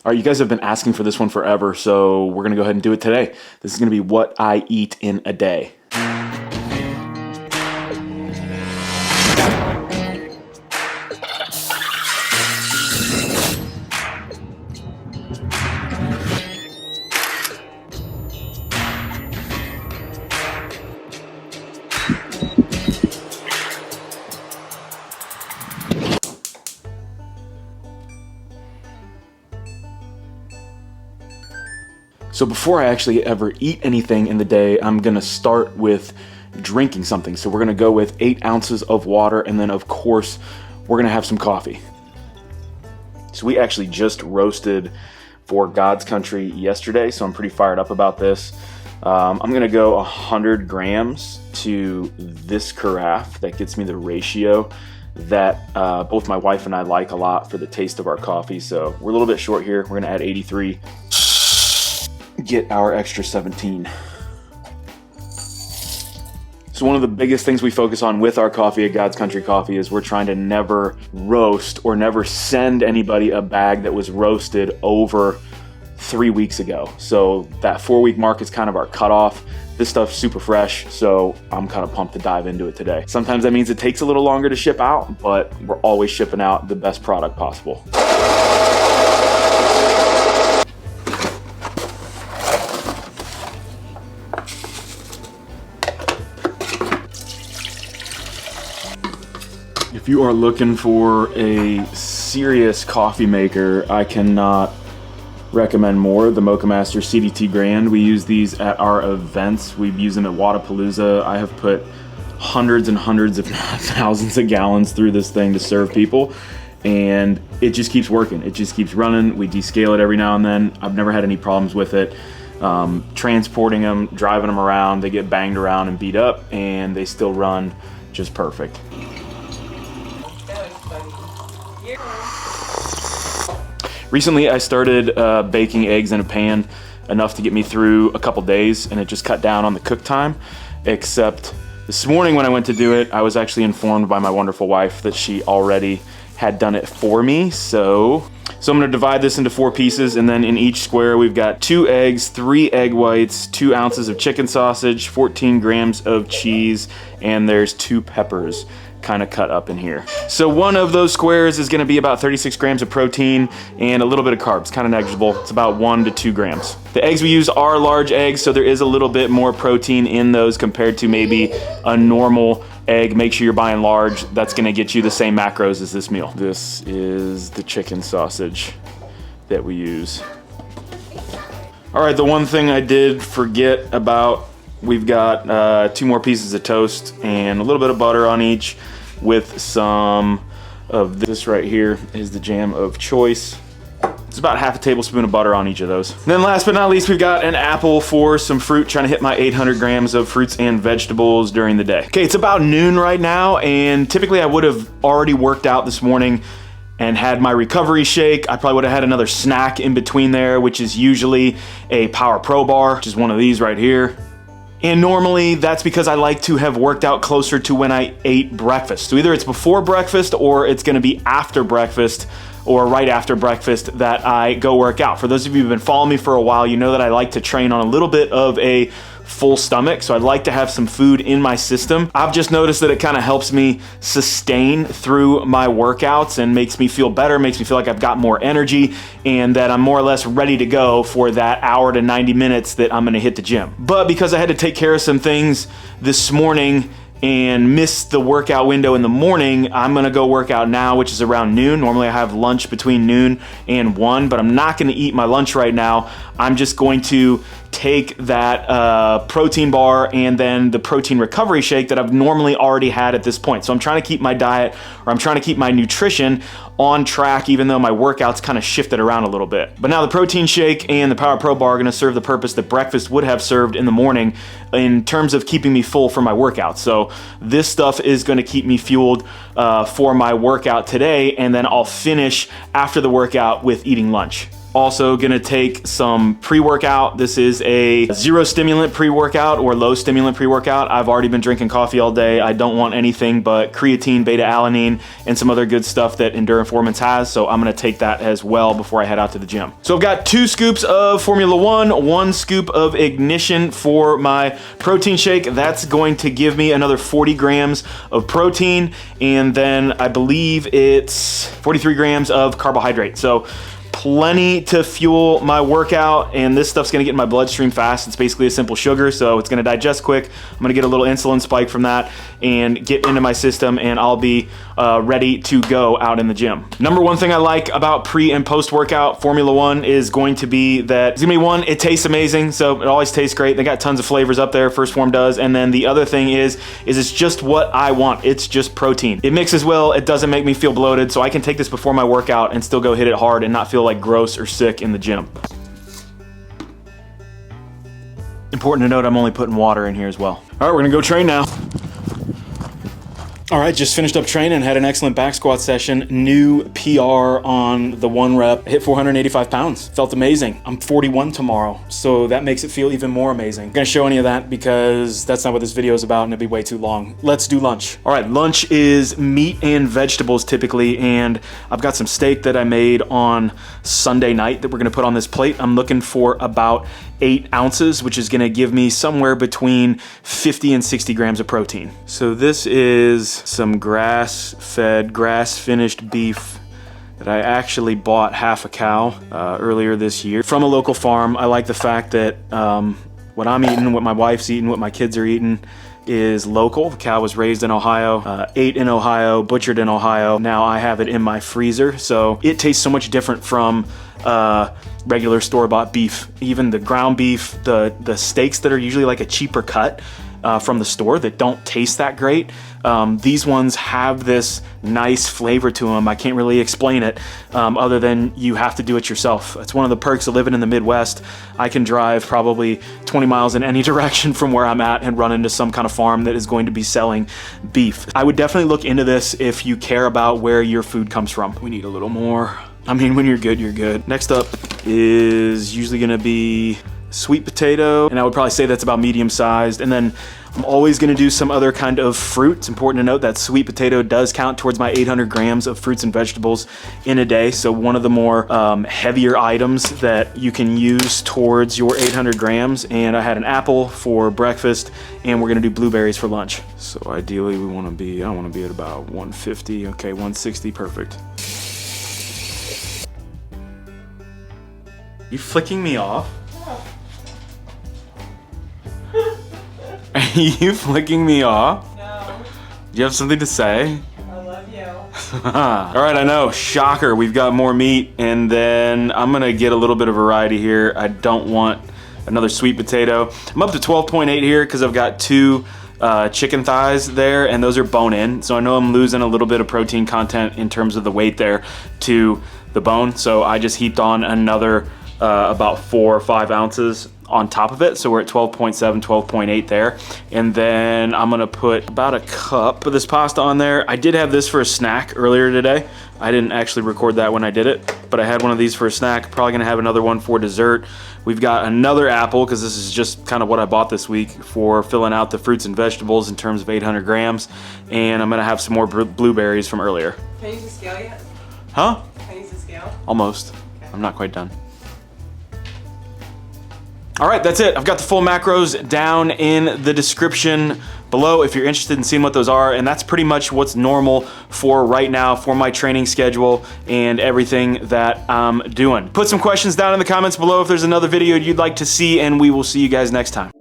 All right, you guys have been asking for this one forever, so we're gonna go ahead and do it today. This is gonna be what I eat in a day. So before I actually ever eat anything in the day, I'm gonna start with drinking something. So we're gonna go with 8 ounces of water, and then of course, we're gonna have some coffee. So we actually just roasted for God's Country yesterday, so I'm pretty fired up about this. I'm gonna go 100 grams to this carafe. That gets me the ratio that both my wife and I like a lot for the taste of our coffee. So we're a little bit short here. We're gonna add 83. Get our extra 17. So one of the biggest things we focus on with our coffee at God's Country Coffee is we're trying to never roast or never send anybody a bag that was roasted over 3 weeks ago. So that 4-week mark is kind of our cutoff. This stuff's super fresh, so I'm kind of pumped to dive into it today. Sometimes that means it takes a little longer to ship out, but we're always shipping out the best product possible. If you are looking for a serious coffee maker, I cannot recommend more the Mocha Master CDT Grand. We use these at our events. We use them at Wadapalooza. I have put hundreds and hundreds, if not thousands of gallons through this thing to serve people, and it just keeps working. It just keeps running. We descale it every now and then. I've never had any problems with it. Transporting them, driving them around, they get banged around and beat up, and they still run just perfect. Recently, I started baking eggs in a pan enough to get me through a couple days, and it just cut down on the cook time. Except this morning when I went to do it, I was actually informed by my wonderful wife that she already had done it for me. So I'm gonna divide this into 4 pieces, and then in each square we've got 2 eggs, 3 egg whites, 2 ounces of chicken sausage, 14 grams of cheese, and there's 2 peppers kind of cut up in here. So one of those squares is gonna be about 36 grams of protein and a little bit of carbs, kind of negligible. It's about 1 to 2 grams. The eggs we use are large eggs, so there is a little bit more protein in those compared to maybe a normal egg. Make sure you're buying large. That's gonna get you the same macros as this meal. This is the chicken sausage that we use. All right, the one thing I did forget about, we've got 2 more pieces of toast and a little bit of butter on each, with some of this right here is the jam of choice. It's about half a tablespoon of butter on each of those. And then last but not least, we've got an apple for some fruit, trying to hit my 800 grams of fruits and vegetables during the day. Okay, it's about noon right now, and typically I would have already worked out this morning and had my recovery shake. I probably would have had another snack in between there, which is usually a Power Pro bar, which is one of these right here. And normally that's because I like to have worked out closer to when I ate breakfast. So either it's before breakfast or it's gonna be after breakfast or right after breakfast that I go work out. For those of you who've been following me for a while, you know that I like to train on a little bit of a full stomach, so I'd like to have some food in my system. I've just noticed that it kind of helps me sustain through my workouts and makes me feel better, makes me feel like I've got more energy and that I'm more or less ready to go for that hour to 90 minutes that I'm gonna hit the gym. But because I had to take care of some things this morning and miss the workout window in the morning, I'm gonna go work out now, which is around noon. Normally I have lunch between noon and 1, but I'm not gonna eat my lunch right now. I'm just going to take that protein bar and then the protein recovery shake that I've normally already had at this point. So I'm trying to keep my diet, or I'm trying to keep my nutrition on track, even though my workouts kind of shifted around a little bit. But now the protein shake and the Power Pro bar are gonna serve the purpose that breakfast would have served in the morning in terms of keeping me full for my workout. So this stuff is gonna keep me fueled for my workout today, and then I'll finish after the workout with eating lunch. Also gonna take some pre-workout. This is a zero stimulant pre-workout or low stimulant pre-workout. I've already been drinking coffee all day. I don't want anything but creatine, beta-alanine, and some other good stuff that Endurance has, so I'm gonna take that as well before I head out to the gym. So I've got 2 scoops of Formula 1, 1 scoop of Ignition for my protein shake. That's going to give me another 40 grams of protein, and then I believe it's 43 grams of carbohydrate. So plenty to fuel my workout, and this stuff's gonna get in my bloodstream fast. It's basically a simple sugar, so it's gonna digest quick. I'm gonna get a little insulin spike from that and get into my system, and I'll be ready to go out in the gym. Number 1 thing I like about pre and post workout Formula 1 is going to be that it's gonna be 1, it tastes amazing, so it always tastes great. They got tons of flavors up there, First Form does, and then the other thing is it's just what I want. It's just protein. It mixes well, it doesn't make me feel bloated, so I can take this before my workout and still go hit it hard and not feel like gross or sick in the gym. Important to note, I'm only putting water in here as well. All right, we're gonna go train now. All right, just finished up training, had an excellent back squat session. New PR on the 1 rep, hit 485 pounds. Felt amazing. I'm 41 tomorrow, so that makes it feel even more amazing. I'm gonna show any of that because that's not what this video is about and it'd be way too long. Let's do lunch. All right, lunch is meat and vegetables typically, and I've got some steak that I made on Sunday night that we're gonna put on this plate. I'm looking for about 8 ounces, which is gonna give me somewhere between 50 and 60 grams of protein. So this is some grass-fed, grass-finished beef that I actually bought half a cow earlier this year from a local farm. I like the fact that what I'm eating, what my wife's eating, what my kids are eating is local. The cow was raised in Ohio, ate in Ohio, butchered in Ohio. Now I have it in my freezer, so it tastes so much different from regular store-bought beef. Even the ground beef, the steaks that are usually like a cheaper cut from the store that don't taste that great. These ones have this nice flavor to them. I can't really explain it other than you have to do it yourself. It's one of the perks of living in the Midwest. I can drive probably 20 miles in any direction from where I'm at and run into some kind of farm that is going to be selling beef. I would definitely look into this if you care about where your food comes from. We need a little more. I mean, when you're good, you're good. Next up is usually gonna be sweet potato, and I would probably say that's about medium sized. And then I'm always gonna do some other kind of fruit. It's important to note that sweet potato does count towards my 800 grams of fruits and vegetables in a day. So one of the more heavier items that you can use towards your 800 grams. And I had an apple for breakfast, and we're gonna do blueberries for lunch. So ideally we wanna be, I wanna be at about 150, okay, 160, perfect. You flicking me off? Are you flicking me off? No. Do you have something to say? I love you. All right, I know, shocker, we've got more meat, and then I'm gonna get a little bit of variety here. I don't want another sweet potato. I'm up to 12.8 here because I've got 2 chicken thighs there, and those are bone-in, so I know I'm losing a little bit of protein content in terms of the weight there to the bone, so I just heaped on another about 4 or 5 ounces on top of it, so we're at 12.7, 12.8 there. And then I'm gonna put about a cup of this pasta on there. I did have this for a snack earlier today. I didn't actually record that when I did it, but I had one of these for a snack. Probably gonna have another one for dessert. We've got another apple, because this is just kind of what I bought this week for filling out the fruits and vegetables in terms of 800 grams. And I'm gonna have some more blueberries from earlier. Can you use the scale yet? Huh? Can you use the scale? Almost. Okay. I'm not quite done. All right, that's it. I've got the full macros down in the description below if you're interested in seeing what those are, and that's pretty much what's normal for right now for my training schedule and everything that I'm doing. Put some questions down in the comments below if there's another video you'd like to see, and we will see you guys next time.